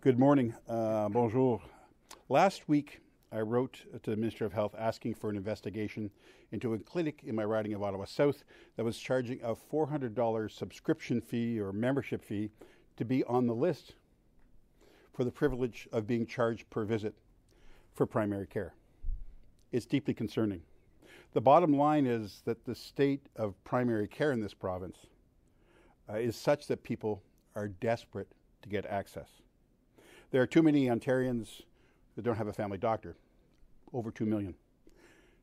Good morning. Bonjour. Last week, I wrote to the Minister of Health asking for an investigation into a clinic in my riding of Ottawa South that was charging a $400 subscription fee or membership fee to be on the list for the privilege of being charged per visit for primary care. It's deeply concerning. The bottom line is that the state of primary care in this province is such that people are desperate to get access. There are too many Ontarians that don't have a family doctor, over 2 million.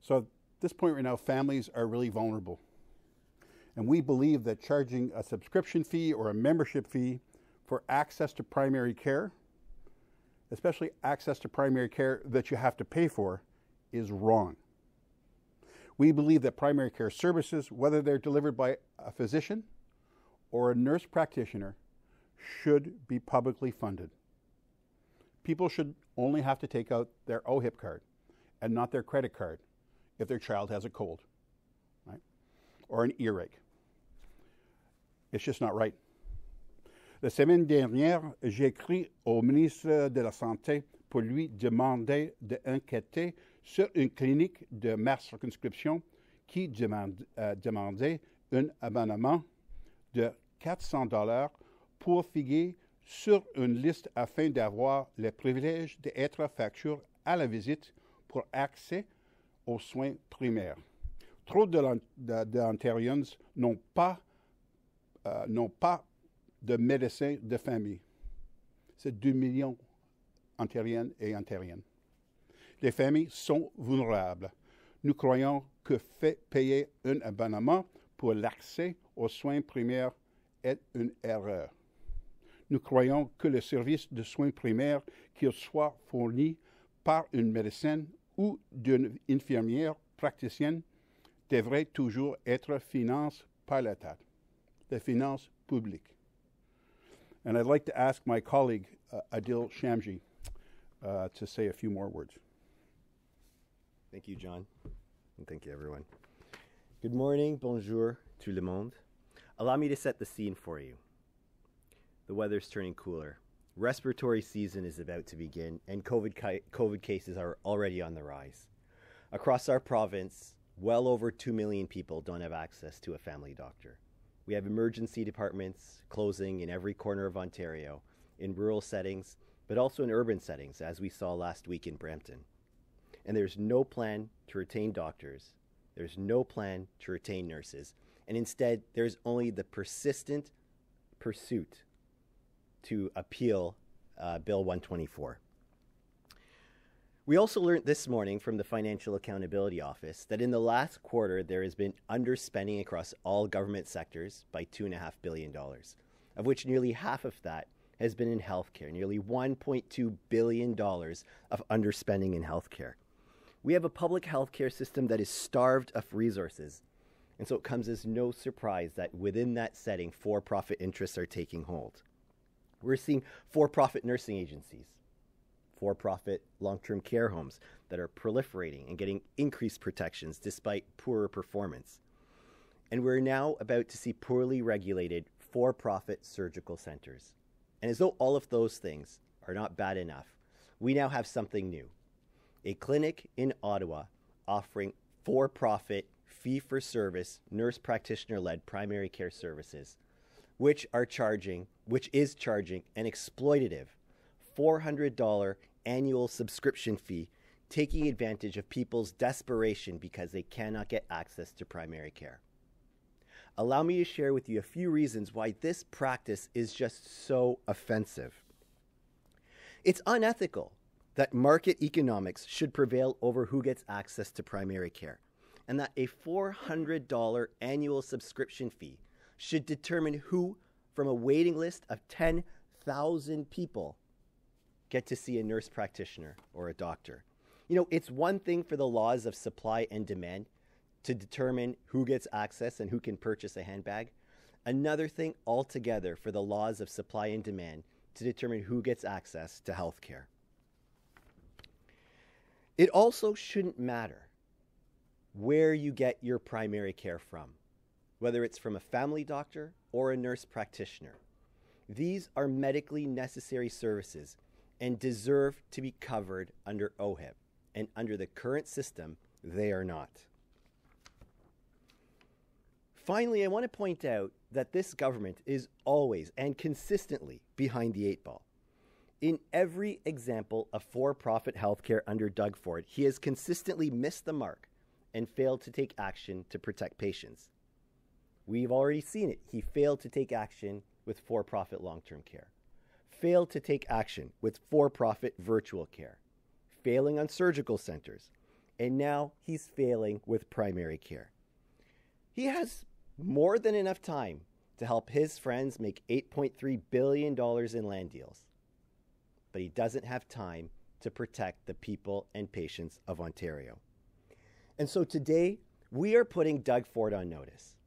So at this point right now, families are really vulnerable. And we believe that charging a subscription fee or a membership fee for access to primary care, especially access to primary care that you have to pay for, is wrong. We believe that primary care services, whether they're delivered by a physician or a nurse practitioner, should be publicly funded. People should only have to take out their OHIP card and not their credit card if their child has a cold, right? Or an earache. It's just not right. La semaine dernière, j'ai écrit au ministre de la Santé pour lui demander d'enquêter sur une clinique de ma circonscription qui demandait un abonnement de $400 pour figurer sur une liste afin d'avoir le privilège d'être facturé à la visite pour accès aux soins primaires. Trop d'Ontariens n'ont pas de médecins de famille. C'est 2 millions d'Ontariennes et Ontariens. Les familles sont vulnérables. Nous croyons que payer un abonnement pour l'accès aux soins primaires est une erreur. Nous croyons que le service de soins primaires, qu'il soit fourni par un médecin ou d'une infirmière praticienne, devrait toujours être financé par l'État, les finances publiques. And I'd like to ask my colleague, Adil Shamji, to say a few more words. Thank you, John, and thank you, everyone. Good morning, bonjour, tout le monde. Allow me to set the scene for you. The weather's turning cooler. Respiratory season is about to begin, and COVID cases are already on the rise. Across our province, well over 2 million people don't have access to a family doctor. We have emergency departments closing in every corner of Ontario, in rural settings, but also in urban settings, as we saw last week in Brampton. And there's no plan to retain doctors. There's no plan to retain nurses. And instead, there's only the persistent pursuit to appeal Bill 124. We also learned this morning from the Financial Accountability Office that in the last quarter there has been underspending across all government sectors by $2.5 billion, of which nearly half of that has been in healthcare, nearly $1.2 billion of underspending in healthcare. We have a public healthcare system that is starved of resources, and so it comes as no surprise that within that setting, for-profit interests are taking hold. We're seeing for-profit nursing agencies, for-profit long-term care homes that are proliferating and getting increased protections despite poorer performance. And we're now about to see poorly regulated for-profit surgical centers. And as though all of those things are not bad enough, we now have something new. A clinic in Ottawa offering for-profit, fee-for-service, nurse practitioner-led primary care services, which is charging an exploitative $400 annual subscription fee, taking advantage of people's desperation because they cannot get access to primary care. Allow me to share with you a few reasons why this practice is just so offensive. It's unethical that market economics should prevail over who gets access to primary care, and that a $400 annual subscription fee should determine who, from a waiting list of 10,000 people, get to see a nurse practitioner or a doctor. You know, it's one thing for the laws of supply and demand to determine who gets access and who can purchase a handbag. Another thing altogether for the laws of supply and demand to determine who gets access to health care. It also shouldn't matter where you get your primary care from, whether it's from a family doctor or a nurse practitioner. These are medically necessary services and deserve to be covered under OHIP, and under the current system, they are not. Finally, I want to point out that this government is always and consistently behind the eight ball. In every example of for-profit healthcare under Doug Ford, he has consistently missed the mark and failed to take action to protect patients. We've already seen it. He failed to take action with for-profit long-term care, failed to take action with for-profit virtual care, failing on surgical centers, and now he's failing with primary care. He has more than enough time to help his friends make $8.3 billion in land deals, but he doesn't have time to protect the people and patients of Ontario. And so today, we are putting Doug Ford on notice.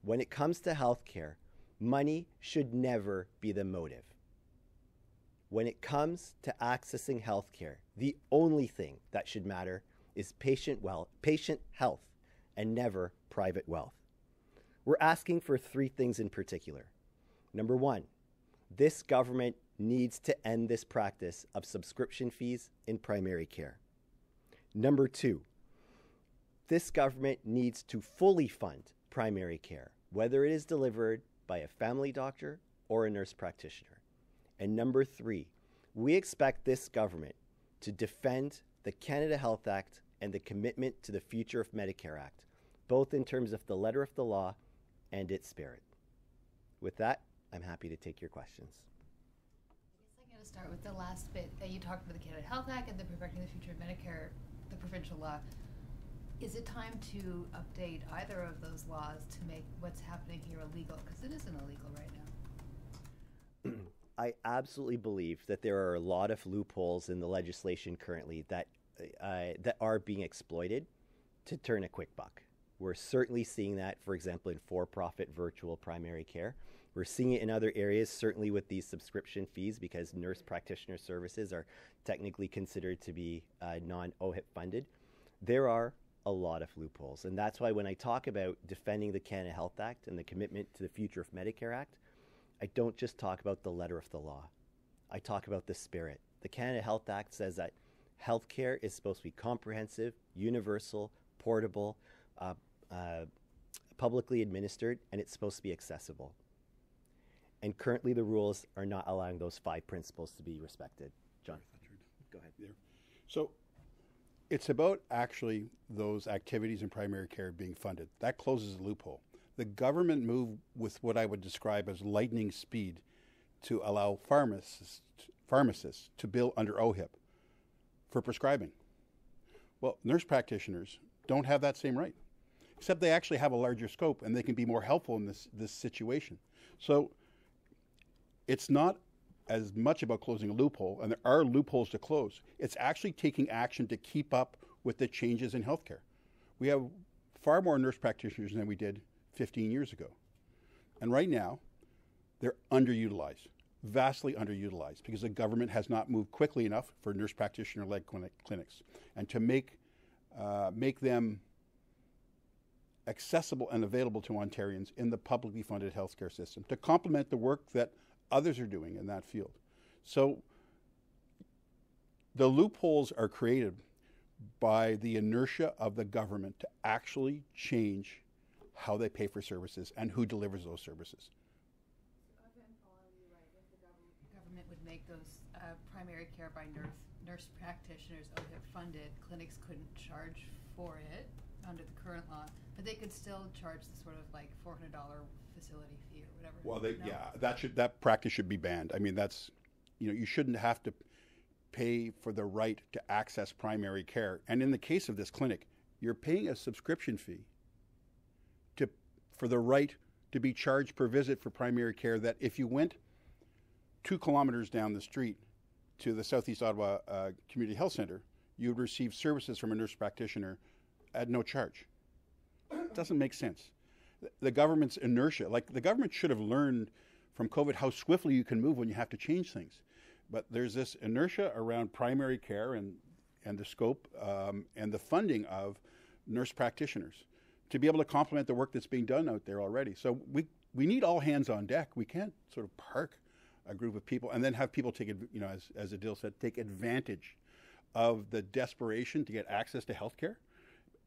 When it comes to healthcare, money should never be the motive. When it comes to accessing healthcare, the only thing that should matter is patient health, and never private wealth. We're asking for three things in particular. Number one, this government needs to end this practice of subscription fees in primary care. Number two, this government needs to fully fund primary care, whether it is delivered by a family doctor or a nurse practitioner. And number three, we expect this government to defend the Canada Health Act and the Commitment to the Future of Medicare Act, both in terms of the letter of the law and its spirit. With that, I'm happy to take your questions. I guess I'm going to start with the last bit. You talked about the Canada Health Act and the Protecting the Future of Medicare, the provincial law. Is it time to update either of those laws to make what's happening here illegal? Because it isn't illegal right now. I absolutely believe that there are a lot of loopholes in the legislation currently that are being exploited to turn a quick buck. We're certainly seeing that, for example, in for-profit virtual primary care. We're seeing it in other areas, certainly with these subscription fees, because nurse practitioner services are technically considered to be non-OHIP funded. There are a lot of loopholes, and that's why when I talk about defending the Canada Health Act and the Commitment to the Future of Medicare Act, I don't just talk about the letter of the law. I talk about the spirit. The Canada Health Act says that healthcare is supposed to be comprehensive, universal, portable, publicly administered, and it's supposed to be accessible. And currently the rules are not allowing those five principles to be respected. John, go ahead. There. So it's about actually those activities in primary care being funded. That closes the loophole. The government moved with what I would describe as lightning speed to allow pharmacists to bill under OHIP for prescribing. Well, nurse practitioners don't have that same right, except they actually have a larger scope and they can be more helpful in this situation. So it's not as much about closing a loophole, and there are loopholes to close. It's actually taking action to keep up with the changes in healthcare. We have far more nurse practitioners than we did 15 years ago. And right now, they're underutilized, vastly underutilized, because the government has not moved quickly enough for nurse practitioner-led clinics, and to make them accessible and available to Ontarians in the publicly funded healthcare system, to complement the work that others are doing in that field. So the loopholes are created by the inertia of the government to actually change how they pay for services and who delivers those services. If I'm following you right, if the government would make those primary care by nurse practitioners OHIP funded, clinics couldn't charge for it under the current law, but they could still charge the sort of like $400 facility fee or whatever. Well, that practice should be banned. I mean, you shouldn't have to pay for the right to access primary care. And in the case of this clinic, you're paying a subscription fee for the right to be charged per visit for primary care, that if you went 2 kilometers down the street to the Southeast Ottawa Community Health Centre, you would receive services from a nurse practitioner at no charge. It doesn't make sense. The government's inertia, like the government should have learned from COVID how swiftly you can move when you have to change things. But there's this inertia around primary care and the scope and the funding of nurse practitioners to be able to complement the work that's being done out there already. So we need all hands on deck. We can't sort of park a group of people, and then have people take, as Adil said, take advantage of the desperation to get access to healthcare,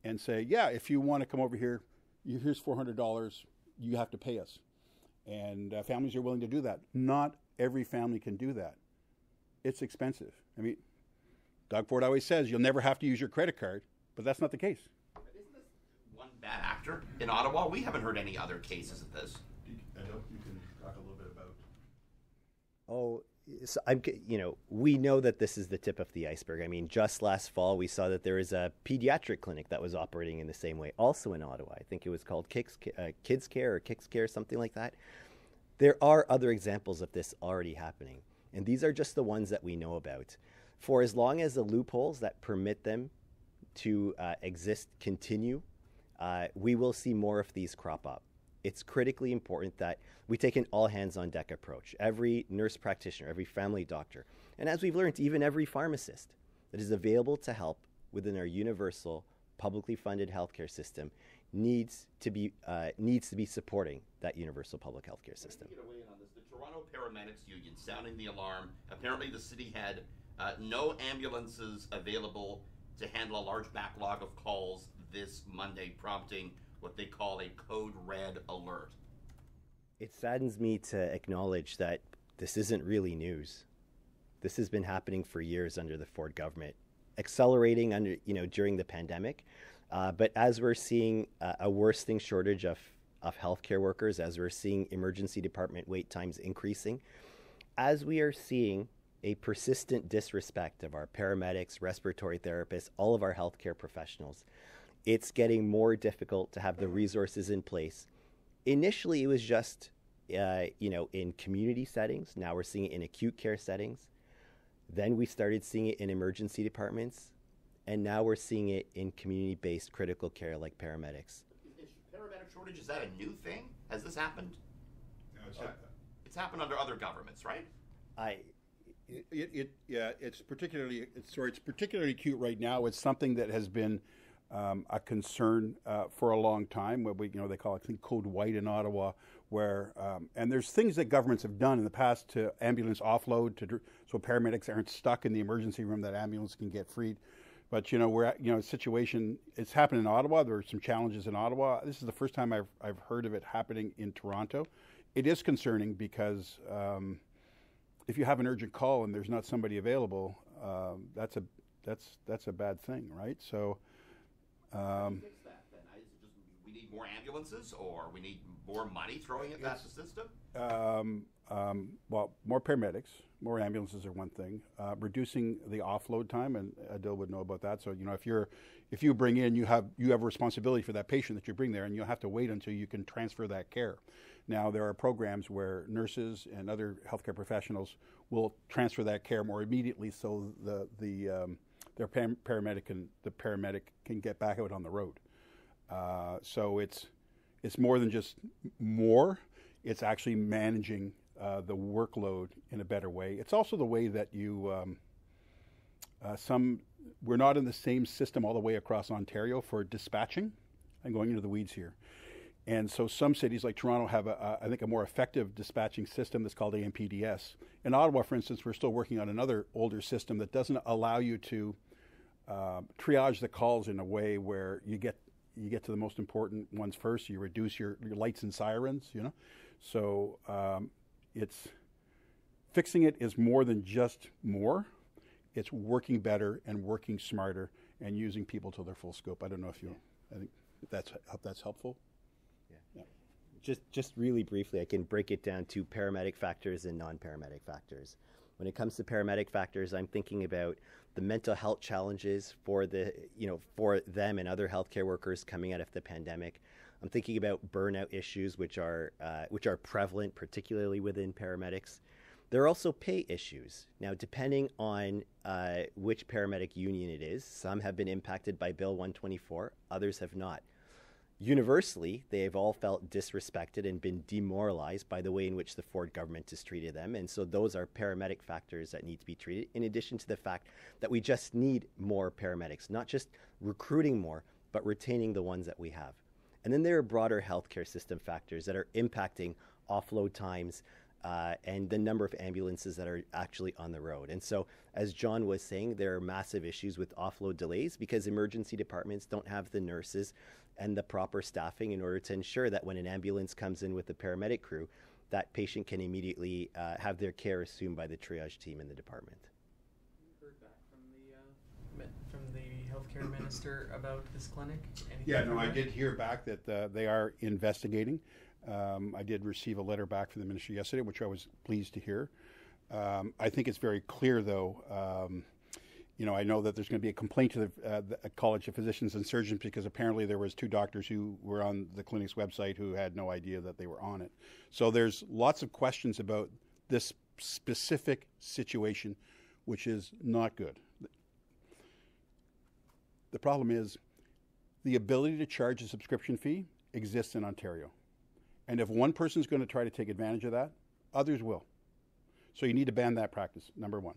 and say, yeah, if you want to come over here, here's $400, you have to pay us. And families are willing to do that. Not every family can do that. It's expensive. I mean, Doug Ford always says you'll never have to use your credit card, but that's not the case. But isn't this one bad actor in Ottawa? We haven't heard any other cases of this. I know you can talk a little bit about. Oh, so we know that this is the tip of the iceberg. I mean, just last fall, we saw that there was a pediatric clinic that was operating in the same way, also in Ottawa. I think it was called Kids Care or Kicks Care, something like that. There are other examples of this already happening, and these are just the ones that we know about. For as long as the loopholes that permit them to exist continue, we will see more of these crop up. It's critically important that we take an all-hands-on-deck approach. Every nurse practitioner, every family doctor, and as we've learned, even every pharmacist that is available to help within our universal, publicly funded healthcare system needs to be supporting that universal public healthcare system. Get away on this. The Toronto Paramedics Union sounding the alarm. Apparently, the city had no ambulances available to handle a large backlog of calls this Monday, prompting what they call a code red alert. It saddens me to acknowledge that this isn't really news. This has been happening for years under the Ford government, accelerating during the pandemic. But as we're seeing a worsening shortage of healthcare workers, as we're seeing emergency department wait times increasing, as we are seeing a persistent disrespect of our paramedics, respiratory therapists, all of our healthcare professionals, it's getting more difficult to have the resources in place. Initially, it was just, in community settings. Now we're seeing it in acute care settings. Then we started seeing it in emergency departments. And now we're seeing it in community-based critical care like paramedics. Is paramedic shortage, is that a new thing? Has this happened? No, it's happened under other governments, right? It's particularly acute right now. It's something that has been a concern for a long time. Where they call it, I think, Code White in Ottawa, where and there's things that governments have done in the past to ambulance offload, so paramedics aren't stuck in the emergency room. That ambulance can get freed. But we're at a situation. It's happened in Ottawa. There are some challenges in Ottawa. This is the first time I've heard of it happening in Toronto. It is concerning because if you have an urgent call and there's not somebody available, that's a bad thing, right? So. How do you fix that then? Is it just we need more ambulances, or we need more money throwing at that system? Well, more paramedics, more ambulances are one thing. Reducing the offload time, and Adil would know about that. So if you bring in, you have a responsibility for that patient that you bring there, and you'll have to wait until you can transfer that care. Now there are programs where nurses and other healthcare professionals will transfer that care more immediately, so their paramedic can get back out on the road. So it's more than just more. It's actually managing the workload in a better way. It's also the way that we're not in the same system all the way across Ontario for dispatching. I'm going into the weeds here. And so some cities like Toronto have, I think, a more effective dispatching system that's called AMPDS. In Ottawa, for instance, we're still working on another older system that doesn't allow you to triage the calls in a way where you get to the most important ones first. You reduce your lights and sirens, So it's fixing it is more than just more. It's working better and working smarter and using people to their full scope. I don't know if I think that's helpful. Yeah. Just really briefly, I can break it down to paramedic factors and non-paramedic factors. When it comes to paramedic factors, I'm thinking about the mental health challenges for them and other healthcare workers coming out of the pandemic. I'm thinking about burnout issues, which are prevalent, particularly within paramedics. There are also pay issues. Now, depending on which paramedic union it is, some have been impacted by Bill 124, others have not. Universally, they have all felt disrespected and been demoralized by the way in which the Ford government has treated them. And so those are paramedic factors that need to be treated, in addition to the fact that we just need more paramedics, not just recruiting more, but retaining the ones that we have. And then there are broader healthcare system factors that are impacting offload times, and the number of ambulances that are actually on the road. And so, as John was saying, there are massive issues with offload delays because emergency departments don't have the nurses and the proper staffing in order to ensure that when an ambulance comes in with the paramedic crew, that patient can immediately have their care assumed by the triage team in the department. You heard back from the healthcare minister about this clinic? Yeah, no, I did hear back that they are investigating. I did receive a letter back from the minister yesterday, which I was pleased to hear. I think it's very clear, though. I know that there's going to be a complaint to the College of Physicians and Surgeons because apparently there was 2 doctors who were on the clinic's website who had no idea that they were on it. So there's lots of questions about this specific situation, which is not good. The problem is the ability to charge a subscription fee exists in Ontario. And if one person is going to try to take advantage of that, others will. So you need to ban that practice, number one.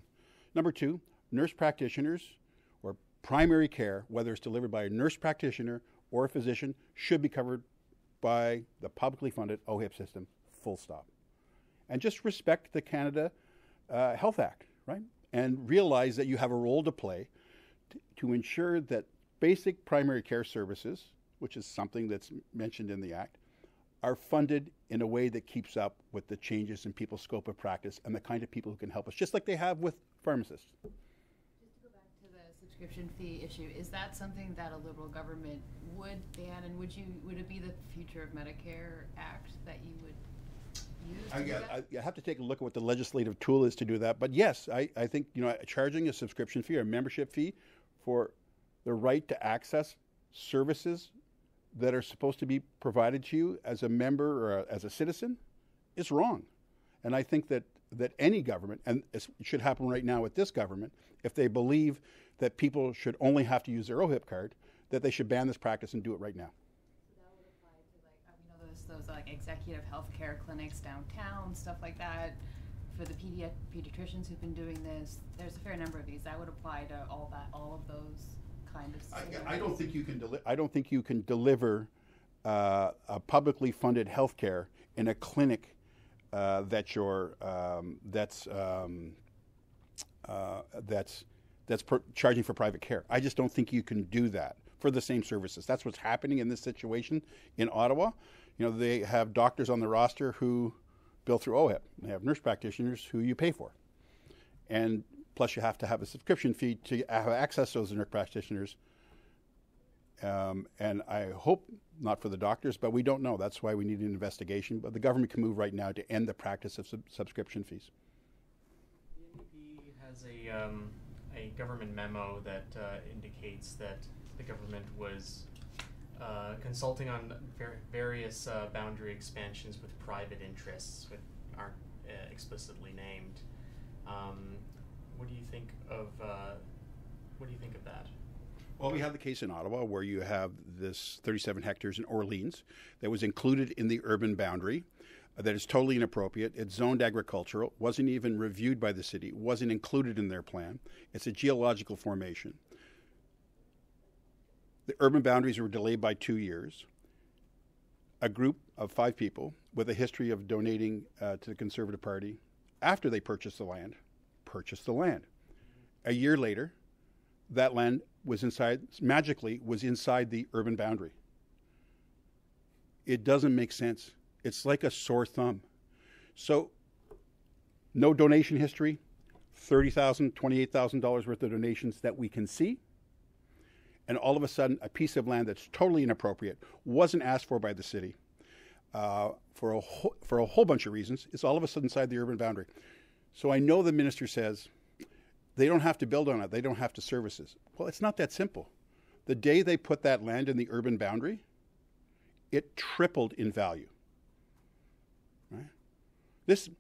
Number two, nurse practitioners or primary care, whether it's delivered by a nurse practitioner or a physician, should be covered by the publicly funded OHIP system, full stop. And just respect the Canada Health Act, right? And realize that you have a role to play to ensure that basic primary care services, which is something that's mentioned in the Act, are funded in a way that keeps up with the changes in people's scope of practice and the kind of people who can help us, just like they have with pharmacists. Just to go back to the subscription fee issue, is that something that a Liberal government would ban, and would it be the Future of Medicare Act that you would use? I have to take a look at what the legislative tool is to do that, but yes, I think charging a subscription fee or a membership fee for the right to access services that are supposed to be provided to you as a member or as a citizen is wrong. And I think that any government, and it should happen right now with this government, if they believe that people should only have to use their OHIP card, that they should ban this practice and do it right now. So that would apply to those like executive healthcare clinics downtown, stuff like that. For the pediatricians who've been doing this, there's a fair number of these. That would apply to all of those. I don't think you can I don't think you can deliver a publicly funded healthcare in a clinic that's charging for private care. I just don't think you can do that for the same services. That's what's happening in this situation in Ottawa. They have doctors on the roster who bill through OHIP. They have nurse practitioners who you pay for, and plus you have to have a subscription fee to have access to those nurse practitioners. And I hope not for the doctors, but we don't know. That's why we need an investigation. But the government can move right now to end the practice of subscription fees. The NDP has a government memo that indicates that the government was consulting on various boundary expansions with private interests, which aren't explicitly named. What do you think of that? Well, we have the case in Ottawa where you have this 37 hectares in Orleans that was included in the urban boundary that is totally inappropriate. It's zoned agricultural, wasn't even reviewed by the city, wasn't included in their plan. It's a geological formation. The urban boundaries were delayed by 2 years. A group of 5 people with a history of donating to the Conservative Party after they purchased the land. A year later, that land was magically inside the urban boundary. It doesn't make sense. It's like a sore thumb. So, no donation history, $30,000, $28,000 worth of donations that we can see, and all of a sudden, a piece of land that's totally inappropriate, wasn't asked for by the city for a whole bunch of reasons. It's all of a sudden inside the urban boundary. So I know the minister says they don't have to build on it. They don't have to services. Well, it's not that simple. The day they put that land in the urban boundary, it tripled in value. Right? This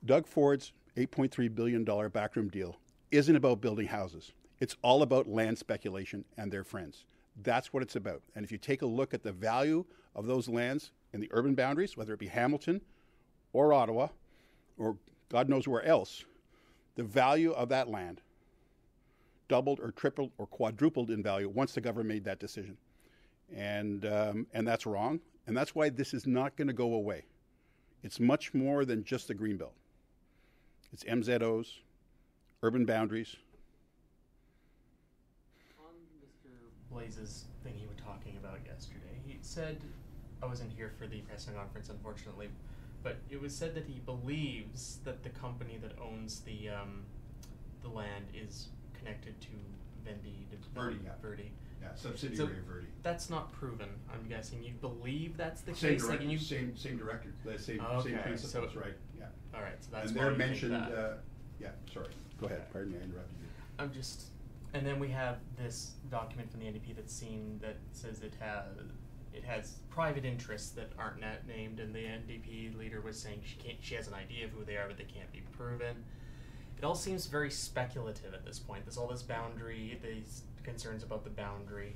Doug Ford's $8.3 billion backroom deal isn't about building houses. It's all about land speculation and their friends. That's what it's about. And if you take a look at the value of those lands in the urban boundaries, whether it be Hamilton or Ottawa, or God knows where else, the value of that land doubled or tripled or quadrupled in value once the government made that decision. And that's wrong. And that's why this is not going to go away. It's much more than just the Greenbelt. It's MZOs, urban boundaries. On Mr. Blaze's thing you were talking about yesterday, he said, I wasn't here for the press conference, unfortunately, but it was said that he believes that the company that owns the land is connected to Verdi, yeah. Verdi. Yeah, subsidiary of Verdi. That's not proven, I'm guessing. You believe that's the Same case? director, Like, same director, the same Okay, principles, so- right? Yeah. all right, so that's And why they're you think mentioned. that. Yeah, sorry. Go ahead. Okay. Pardon me, I interrupted you. I'm just, and then we have this document from the NDP that's seen that says it has private interests that aren't named, and the NDP leader was saying she has an idea of who they are, but they can't be proven. It all seems very speculative at this point. There's all this boundary, these concerns about the boundary.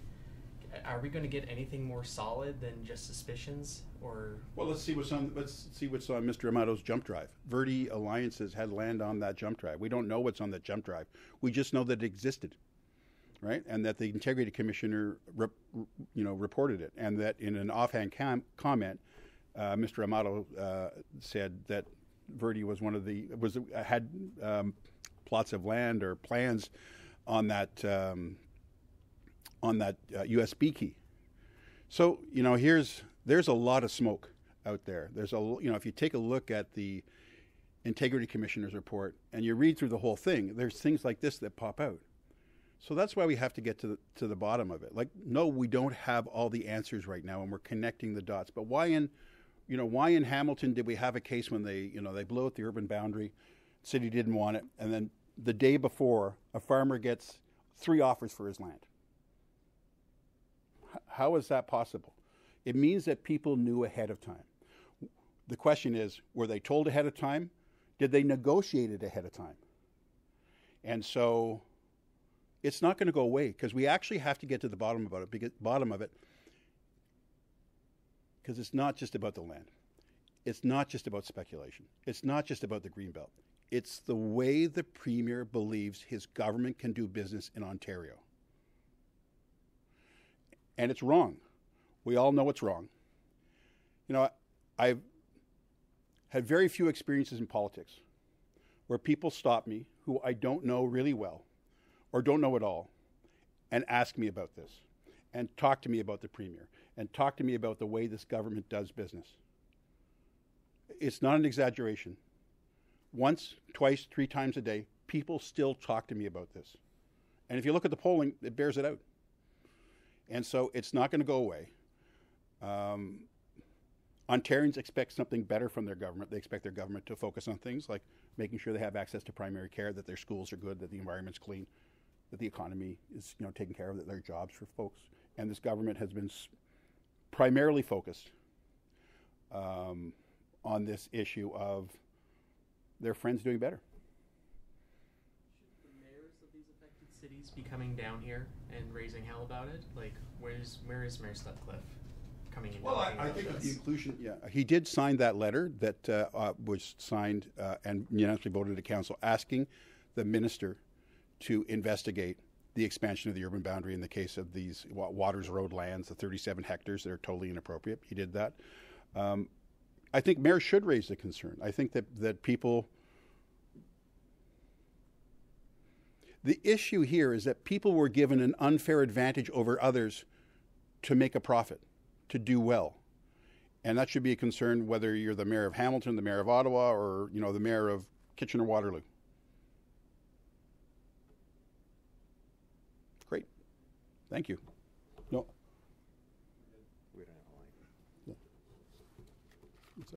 Are we going to get anything more solid than just suspicions, or? Well, let's see what's on Mr. Amato's jump drive. Verdi Alliances had land on that jump drive. We don't know what's on that jump drive. We just know that it existed, right? And that the Integrity Commissioner, reported it, and that in an offhand comment, Mr. Amato said that Verdi was had plots of land or plans on that USB key. So there's a lot of smoke out there. If you take a look at the Integrity Commissioner's report and you read through the whole thing, there's things like this that pop out. So that's why we have to get to the bottom of it. Like, no, we don't have all the answers right now, and we're connecting the dots. But why in Hamilton did we have a case when they blew out the urban boundary, city didn't want it, and then the day before, a farmer gets 3 offers for his land? How is that possible? It means that people knew ahead of time. The question is, were they told ahead of time? Did they negotiate it ahead of time? And so it's not going to go away, because we actually have to get to the bottom of it, because it's not just about the land. It's not just about speculation. It's not just about the Greenbelt. It's the way the Premier believes his government can do business in Ontario. And it's wrong. We all know it's wrong. I've had very few experiences in politics where people stop me who I don't know really well or don't know at all and ask me about this and talk to me about the Premier and talk to me about the way this government does business. It's not an exaggeration. Once, twice, 3 times a day, people still talk to me about this. And if you look at the polling, it bears it out. And so it's not going to go away. Ontarians expect something better from their government. They expect their government to focus on things like making sure they have access to primary care, that their schools are good, that the environment's clean, that the economy is taken care of, that there are jobs for folks. And this government has been primarily focused on this issue of their friends doing better. Should the mayors of these affected cities be coming down here and raising hell about it? Like, where is Mayor Sutcliffe coming in? Well, I think that the inclusion, he did sign that letter that was signed and unanimously voted to council, asking the minister to investigate the expansion of the urban boundary in the case of these Waters Road lands, the 37 hectares that are totally inappropriate. He did that. I think mayors should raise the concern. I think that people... The issue here is that people were given an unfair advantage over others to make a profit, to do well. And that should be a concern whether you're the mayor of Hamilton, the mayor of Ottawa, or the mayor of Kitchener-Waterloo. Great. Thank you. No.